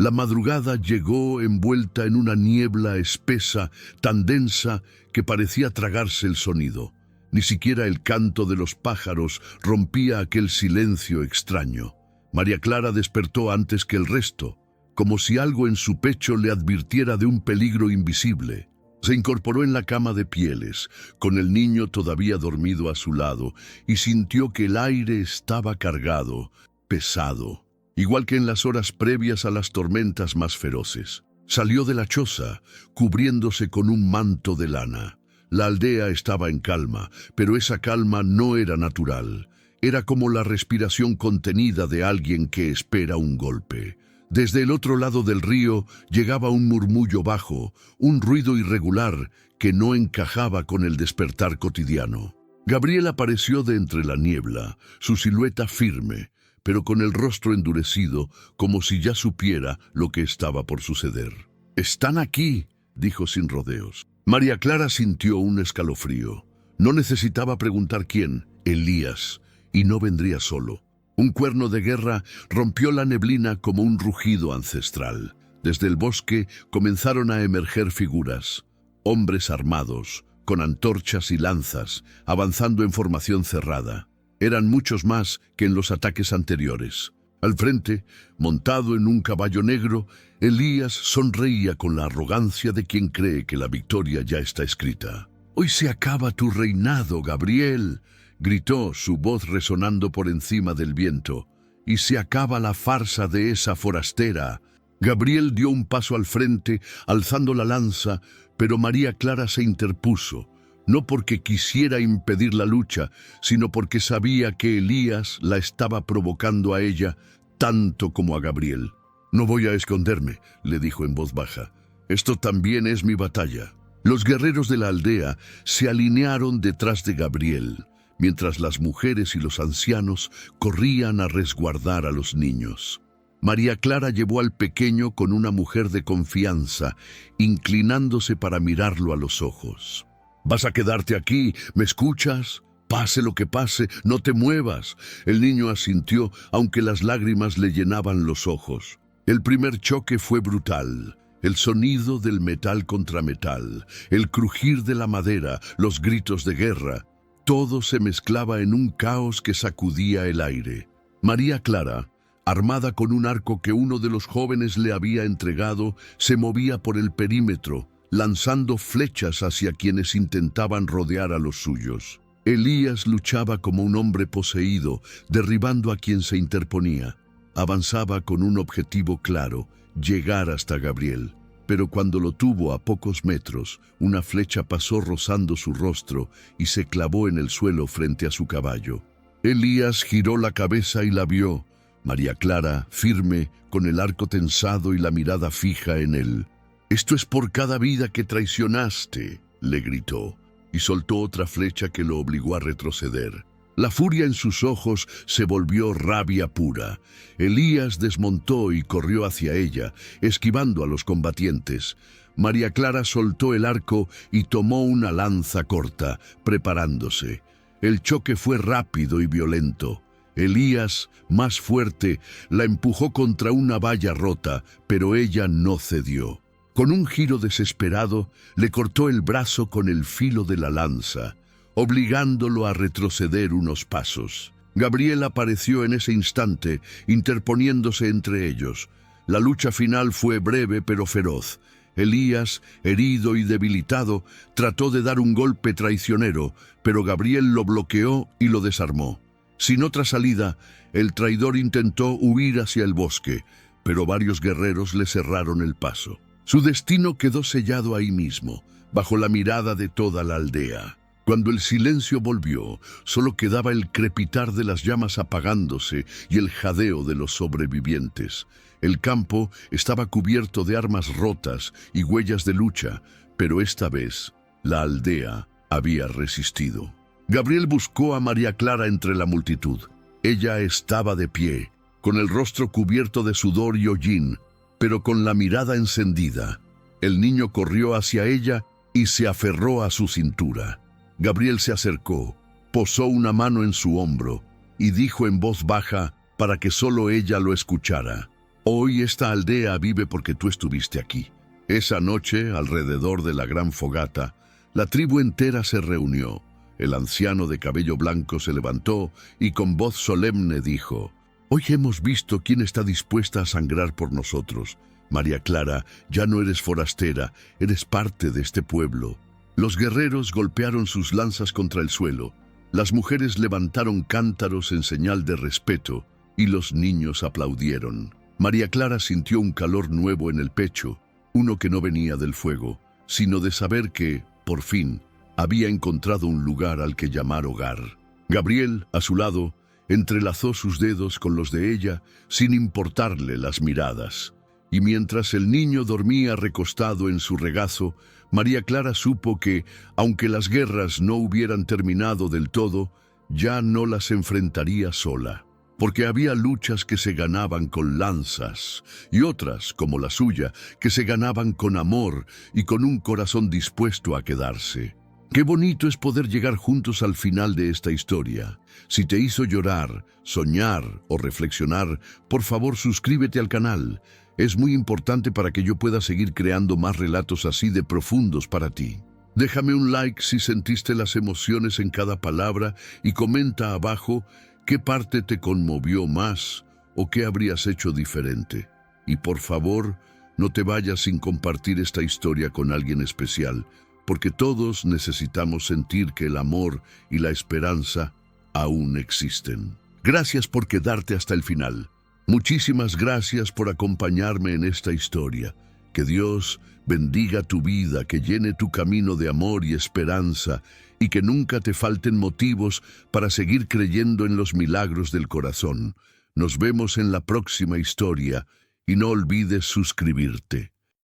La madrugada llegó envuelta en una niebla espesa, tan densa que parecía tragarse el sonido. Ni siquiera el canto de los pájaros rompía aquel silencio extraño. María Clara despertó antes que el resto. como si algo en su pecho le advirtiera de un peligro invisible. Se incorporó en la cama de pieles, con el niño todavía dormido a su lado, y sintió que el aire estaba cargado, pesado, igual que en las horas previas a las tormentas más feroces. Salió de la choza, cubriéndose con un manto de lana. La aldea estaba en calma, pero esa calma no era natural. Era como la respiración contenida de alguien que espera un golpe. Desde el otro lado del río llegaba un murmullo bajo, un ruido irregular que no encajaba con el despertar cotidiano. Gabriel apareció de entre la niebla, su silueta firme, pero con el rostro endurecido, como si ya supiera lo que estaba por suceder. «Están aquí», dijo sin rodeos. María Clara sintió un escalofrío. No necesitaba preguntar quién, Elías, y no vendría solo. Un cuerno de guerra rompió la neblina como un rugido ancestral. Desde el bosque comenzaron a emerger figuras, hombres armados, con antorchas y lanzas, avanzando en formación cerrada. Eran muchos más que en los ataques anteriores. Al frente, montado en un caballo negro, Elías sonreía con la arrogancia de quien cree que la victoria ya está escrita. «Hoy se acaba tu reinado, Gabriel», gritó, su voz resonando por encima del viento. «Y se acaba la farsa de esa forastera». Gabriel dio un paso al frente, alzando la lanza, pero María Clara se interpuso, no porque quisiera impedir la lucha, sino porque sabía que Elías la estaba provocando a ella tanto como a Gabriel. «No voy a esconderme», le dijo en voz baja. «Esto también es mi batalla». Los guerreros de la aldea se alinearon detrás de Gabriel, mientras las mujeres y los ancianos corrían a resguardar a los niños. María Clara llevó al pequeño con una mujer de confianza, inclinándose para mirarlo a los ojos. «¿Vas a quedarte aquí? ¿Me escuchas? Pase lo que pase, no te muevas». El niño asintió, aunque las lágrimas le llenaban los ojos. El primer choque fue brutal. El sonido del metal contra metal, el crujir de la madera, los gritos de guerra, todo se mezclaba en un caos que sacudía el aire. María Clara, armada con un arco que uno de los jóvenes le había entregado, se movía por el perímetro, lanzando flechas hacia quienes intentaban rodear a los suyos. Elías luchaba como un hombre poseído, derribando a quien se interponía. Avanzaba con un objetivo claro: llegar hasta Gabriel. Pero cuando lo tuvo a pocos metros, una flecha pasó rozando su rostro y se clavó en el suelo frente a su caballo. Elías giró la cabeza y la vio. María Clara, firme, con el arco tensado y la mirada fija en él. «Esto es por cada vida que traicionaste», le gritó, y soltó otra flecha que lo obligó a retroceder. La furia en sus ojos se volvió rabia pura. Elías desmontó y corrió hacia ella, esquivando a los combatientes. María Clara soltó el arco y tomó una lanza corta, preparándose. El choque fue rápido y violento. Elías, más fuerte, la empujó contra una valla rota, pero ella no cedió. Con un giro desesperado, le cortó el brazo con el filo de la lanza, obligándolo a retroceder unos pasos. Gabriel apareció en ese instante, interponiéndose entre ellos. La lucha final fue breve pero feroz. Elías, herido y debilitado, trató de dar un golpe traicionero, pero Gabriel lo bloqueó y lo desarmó. Sin otra salida, el traidor intentó huir hacia el bosque, pero varios guerreros le cerraron el paso. Su destino quedó sellado ahí mismo, bajo la mirada de toda la aldea. Cuando el silencio volvió, solo quedaba el crepitar de las llamas apagándose y el jadeo de los sobrevivientes. El campo estaba cubierto de armas rotas y huellas de lucha, pero esta vez la aldea había resistido. Gabriel buscó a María Clara entre la multitud. Ella estaba de pie, con el rostro cubierto de sudor y hollín, pero con la mirada encendida. El niño corrió hacia ella y se aferró a su cintura. Gabriel se acercó, posó una mano en su hombro y dijo en voz baja para que solo ella lo escuchara: «Hoy esta aldea vive porque tú estuviste aquí». Esa noche, alrededor de la gran fogata, la tribu entera se reunió. El anciano de cabello blanco se levantó y con voz solemne dijo: Hoy hemos visto quién está dispuesta a sangrar por nosotros. María Clara, ya no eres forastera, eres parte de este pueblo. Los guerreros golpearon sus lanzas contra el suelo. Las mujeres levantaron cántaros en señal de respeto y los niños aplaudieron. María Clara sintió un calor nuevo en el pecho, uno que no venía del fuego, sino de saber que, por fin, había encontrado un lugar al que llamar hogar. Gabriel, a su lado, entrelazó sus dedos con los de ella sin importarle las miradas. Y mientras el niño dormía recostado en su regazo, María Clara supo que, aunque las guerras no hubieran terminado del todo, ya no las enfrentaría sola. Porque había luchas que se ganaban con lanzas y otras, como la suya, que se ganaban con amor y con un corazón dispuesto a quedarse. Qué bonito es poder llegar juntos al final de esta historia. Si te hizo llorar, soñar o reflexionar, por favor suscríbete al canal. Es muy importante para que yo pueda seguir creando más relatos así de profundos para ti. Déjame un like si sentiste las emociones en cada palabra y comenta abajo qué parte te conmovió más o qué habrías hecho diferente. Y por favor, no te vayas sin compartir esta historia con alguien especial, porque todos necesitamos sentir que el amor y la esperanza aún existen. Gracias por quedarte hasta el final. Muchísimas gracias por acompañarme en esta historia. Que Dios bendiga tu vida, que llene tu camino de amor y esperanza, y que nunca te falten motivos para seguir creyendo en los milagros del corazón. Nos vemos en la próxima historia, y no olvides suscribirte.